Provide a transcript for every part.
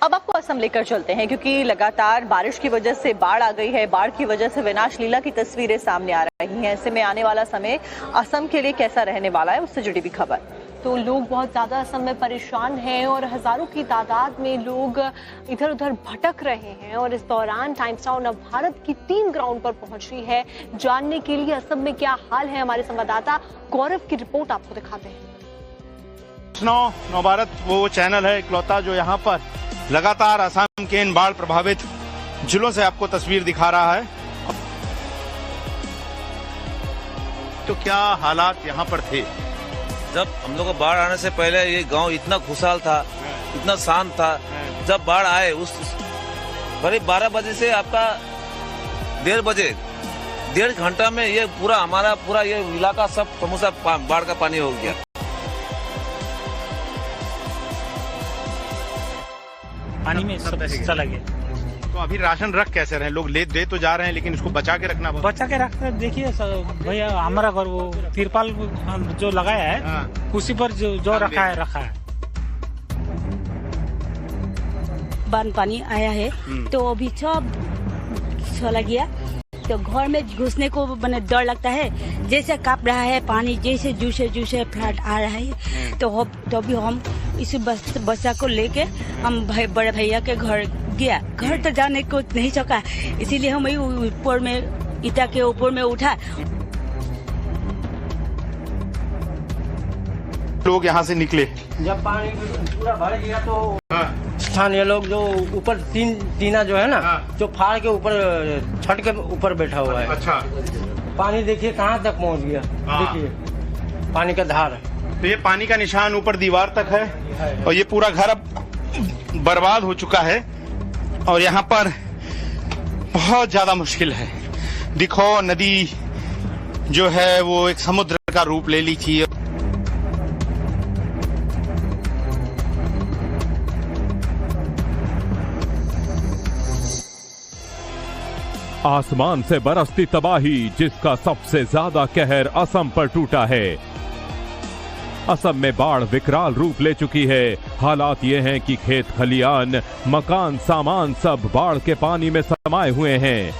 अब आपको असम लेकर चलते हैं क्योंकि लगातार बारिश की वजह से बाढ़ आ गई है। बाढ़ की वजह से विनाश लीला की तस्वीरें सामने आ रही हैं। ऐसे में आने वाला समय असम के लिए कैसा रहने वाला है, उससे जुड़ी भी खबर। तो लोग बहुत ज्यादा असम में परेशान हैं और हजारों की तादाद में लोग इधर उधर भटक रहे हैं। और इस दौरान टाइम्स नाउ नव भारत की टीम ग्राउंड पर पहुंची है जानने के लिए असम में क्या हाल है। हमारे संवाददाता गौरव की रिपोर्ट आपको दिखाते हैं। नव भारत वो चैनल है इकलौता जो यहाँ पर लगातार असम के इन बाढ़ प्रभावित जिलों से आपको तस्वीर दिखा रहा है। तो क्या हालात यहाँ पर थे? जब हम लोग को बाढ़ आने से पहले ये गांव इतना खुशहाल था, इतना शांत था। जब बाढ़ आए उस करीब 12 बजे से आपका 1:30 बजे 1.5 घंटा में ये पूरा हमारा पूरा ये इलाका सब समूसा बाढ़ का पानी हो गया। पानी में सब चला गया। तो अभी राशन रख कैसे रहे? लोग दे तो जा रहे हैं लेकिन इसको बचा के रखना बचा के रखते। देखिए भैया हमारा घर वो तिरपाल जो लगाया है उसी पर जो रखा है। बाढ़ पानी आया है तो अभी सब चला गया। तो घर में घुसने को मैंने डर लगता है, जैसे कांप रहा है पानी, जैसे जूसे फ्लड आ रहा है। तो अभी हम इस बच्चा को लेके हम बड़े भैया के घर गया। घर तो जाने को नहीं सका, इसीलिए हम ऊपर में ईटा के ऊपर में उठा। लोग यहाँ से निकले जब पानी पूरा भर गया तो स्थानीय लोग जो ऊपर टीना जो है ना जो फाड़ के ऊपर छत के ऊपर बैठा हुआ है। अच्छा, पानी देखिए कहाँ तक पहुँच गया। देखिए पानी का धार। तो ये पानी का निशान ऊपर दीवार तक है और ये पूरा घर अब बर्बाद हो चुका है और यहाँ पर बहुत ज्यादा मुश्किल है। दिखो नदी जो है वो एक समुद्र का रूप ले ली थी। आसमान से बरसती तबाही जिसका सबसे ज्यादा कहर असम पर टूटा है। असम में बाढ़ विकराल रूप ले चुकी है। हालात ये हैं कि खेत खलियान मकान सामान सब बाढ़ के पानी में समाये हुए हैं।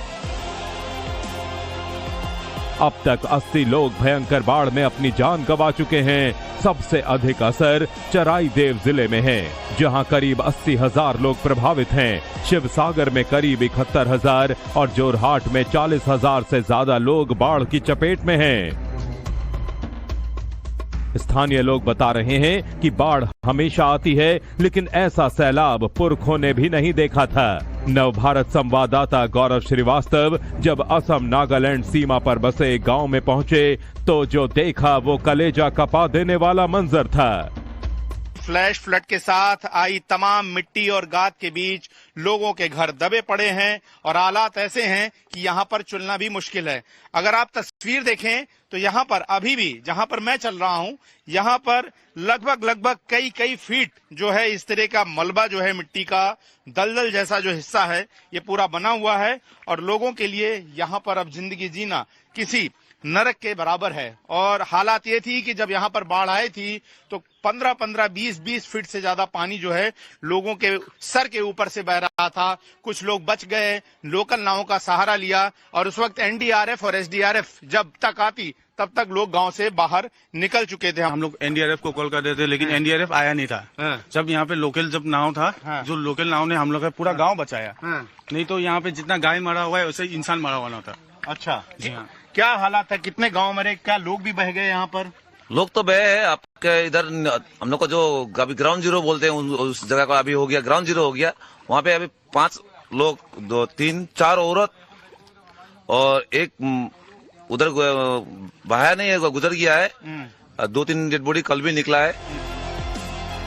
अब तक 80 लोग भयंकर बाढ़ में अपनी जान गंवा चुके हैं। सबसे अधिक असर चराईदेव जिले में है जहां करीब 80,000 लोग प्रभावित हैं। शिवसागर में करीब 71,000 और जोरहाट में 40,000 से ज्यादा लोग बाढ़ की चपेट में हैं। स्थानीय लोग बता रहे हैं कि बाढ़ हमेशा आती है लेकिन ऐसा सैलाब पुरखों ने भी नहीं देखा था। नव भारत संवाददाता गौरव श्रीवास्तव जब असम नागालैंड सीमा पर बसे गांव में पहुंचे तो जो देखा वो कलेजा कपा देने वाला मंजर था। फ्लैश फ्लड के साथ आई तमाम मिट्टी और गाद के बीच लोगों के घर दबे पड़े हैं और हालात ऐसे हैं कि यहाँ पर चलना भी मुश्किल है। अगर आप तस्वीर देखें तो यहाँ पर अभी भी जहाँ पर मैं चल रहा हूँ यहाँ पर लगभग कई फीट जो है इस तरह का मलबा जो है मिट्टी का दलदल जैसा जो हिस्सा है ये पूरा बना हुआ है और लोगों के लिए यहाँ पर अब जिंदगी जीना किसी नरक के बराबर है। और हालात ये थी कि जब यहाँ पर बाढ़ आई थी तो 15-15, 20-20 फीट से ज्यादा पानी जो है लोगों के सर के ऊपर से बह रहा था। कुछ लोग बच गए, लोकल नावों का सहारा लिया और उस वक्त एनडीआरएफ और एसडीआरएफ जब तक आती तब तक लोग गांव से बाहर निकल चुके थे। हम लोग एनडीआरएफ को कॉल कर रहे थे लेकिन एनडीआरएफ आया नहीं था। जब यहाँ पे लोकल जब नाव था जो लोकल नाव ने हम लोग का पूरा गाँव बचाया। नहीं तो यहाँ पे जितना गाय मरा हुआ है वैसे इंसान मरा हुआ था। अच्छा जी हाँ, क्या हालात है? कितने गांव मरे? क्या लोग भी बह गए? यहाँ पर लोग तो बहे हैं। आपके इधर हम लोग को जो अभी ग्राउंड जीरो बोलते हैं उस जगह का अभी हो गया, ग्राउंड जीरो हो गया। वहाँ पे अभी 5 लोग, 2, 3, 4 औरत और एक उधर बहाया नहीं है, गुजर गया है। 2-3 डेड बॉडी कल भी निकला है।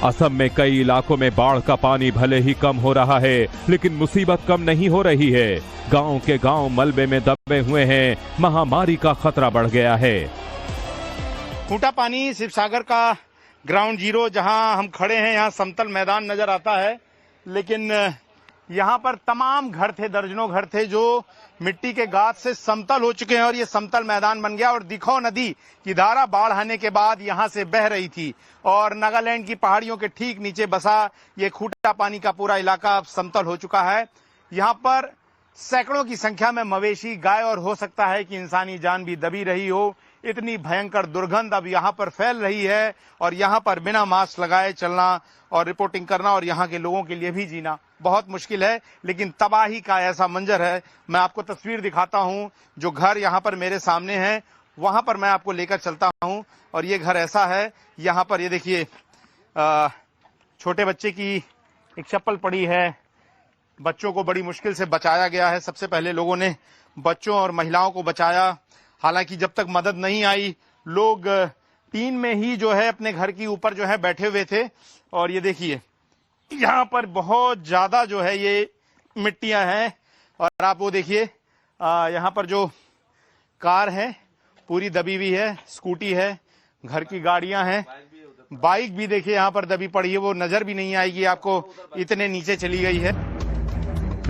असम में कई इलाकों में बाढ़ का पानी भले ही कम हो रहा है लेकिन मुसीबत कम नहीं हो रही है। गांव के गांव मलबे में दबे हुए हैं। महामारी का खतरा बढ़ गया है। खूंटा पानी शिवसागर का ग्राउंड जीरो जहां हम खड़े हैं, यहाँ समतल मैदान नजर आता है लेकिन यहाँ पर तमाम घर थे, दर्जनों घर थे जो मिट्टी के गाद से समतल हो चुके हैं और ये समतल मैदान बन गया। और दिखो नदी की धारा बाढ़ आने के बाद यहाँ से बह रही थी और नागालैंड की पहाड़ियों के ठीक नीचे बसा ये खूटा पानी का पूरा इलाका अब समतल हो चुका है। यहाँ पर सैकड़ों की संख्या में मवेशी, गाय और हो सकता है कि इंसानी जान भी दबी रही हो। इतनी भयंकर दुर्गंध अब यहाँ पर फैल रही है और यहाँ पर बिना मास्क लगाए चलना और रिपोर्टिंग करना और यहाँ के लोगों के लिए भी जीना बहुत मुश्किल है। लेकिन तबाही का ऐसा मंजर है, मैं आपको तस्वीर दिखाता हूँ। जो घर यहाँ पर मेरे सामने है वहां पर मैं आपको लेकर चलता हूँ और ये घर ऐसा है, यहाँ पर ये देखिए छोटे बच्चे की एक चप्पल पड़ी है। बच्चों को बड़ी मुश्किल से बचाया गया है। सबसे पहले लोगों ने बच्चों और महिलाओं को बचाया। हालांकि जब तक मदद नहीं आई, लोग टीन में ही जो है अपने घर के ऊपर जो है बैठे हुए थे। और ये देखिए यहाँ पर बहुत ज्यादा जो है ये मिट्टियां हैं और आप वो देखिए यहाँ पर जो कार है पूरी दबी हुई है, स्कूटी है, घर की गाड़ियां हैं, बाइक भी देखिए यहाँ पर दबी पड़ी है, वो नजर भी नहीं आएगी आपको, इतने नीचे चली गई है।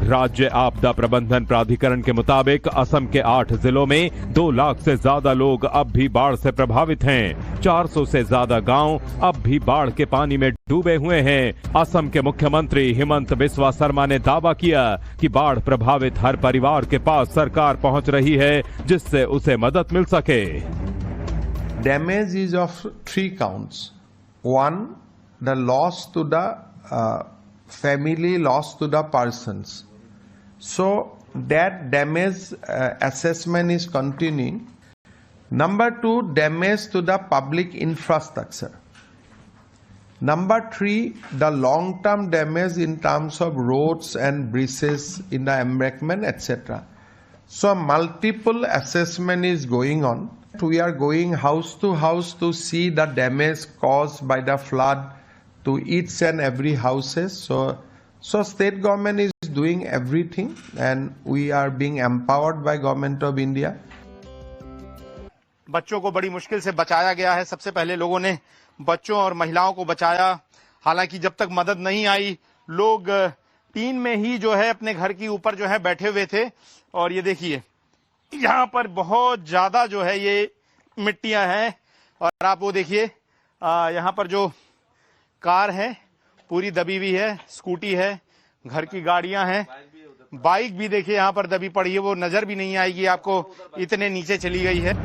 राज्य आपदा प्रबंधन प्राधिकरण के मुताबिक असम के 8 जिलों में 2 लाख से ज्यादा लोग अब भी बाढ़ से प्रभावित हैं। 400 से ज्यादा गांव अब भी बाढ़ के पानी में डूबे हुए हैं। असम के मुख्यमंत्री हिमंत बिस्वा शर्मा ने दावा किया कि बाढ़ प्रभावित हर परिवार के पास सरकार पहुंच रही है जिससे उसे मदद मिल सके। Damage is of 3 counts. 1, the loss to the family, loss to the persons. So that damage assessment is continuing. Number 2, damage to the public infrastructure. Number 3, the long-term damage in terms of roads and bridges in the embankment, etc. So multiple assessment is going on. We are going house to house to see the damage caused by the flood to each and every houses. So state government is doing everything and we are being empowered by Government of India. बच्चों को बड़ी मुश्किल से बचाया गया है। सबसे पहले लोगों ने बच्चों और महिलाओं को बचाया। हालांकि जब तक मदद नहीं आई, लोग टीन में ही जो है अपने घर के ऊपर जो है बैठे हुए थे। और ये देखिए यहाँ पर बहुत ज्यादा जो है ये मिट्टियां हैं और आप वो देखिए यहाँ पर जो कार है पूरी दबी हुई है, स्कूटी है, घर की गाड़ियां हैं, बाइक भी देखिए यहाँ पर दबी पड़ी है, वो नजर भी नहीं आएगी आपको, इतने नीचे चली गई है।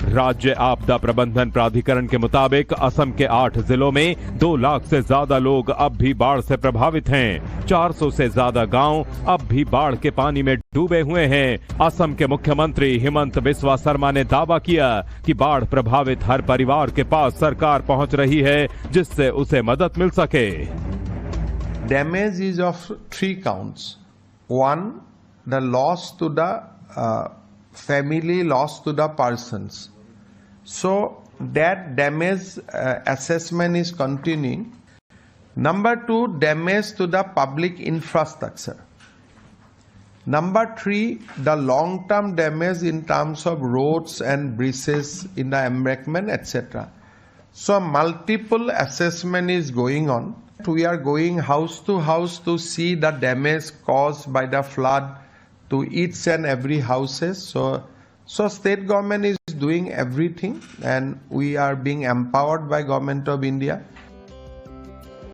राज्य आपदा प्रबंधन प्राधिकरण के मुताबिक असम के 8 जिलों में 2 लाख से ज्यादा लोग अब भी बाढ़ से प्रभावित हैं। 400 से ज्यादा गांव अब भी बाढ़ के पानी में डूबे हुए हैं। असम के मुख्यमंत्री हिमंत बिस्वा शर्मा ने दावा किया कि बाढ़ प्रभावित हर परिवार के पास सरकार पहुंच रही है जिससे उसे मदद मिल सके। Damage is of 3 counts. 1, the loss to the family, loss to the persons. So that damage assessment is continuing. Number 2, damage to the public infrastructure. Number 3, the long-term damage in terms of roads and bridges in the embankment, etc. So multiple assessment is going on. We are going house to house to see the damage caused by the flood to each and every houses. So state government is doing everything and we are being empowered by Government of India.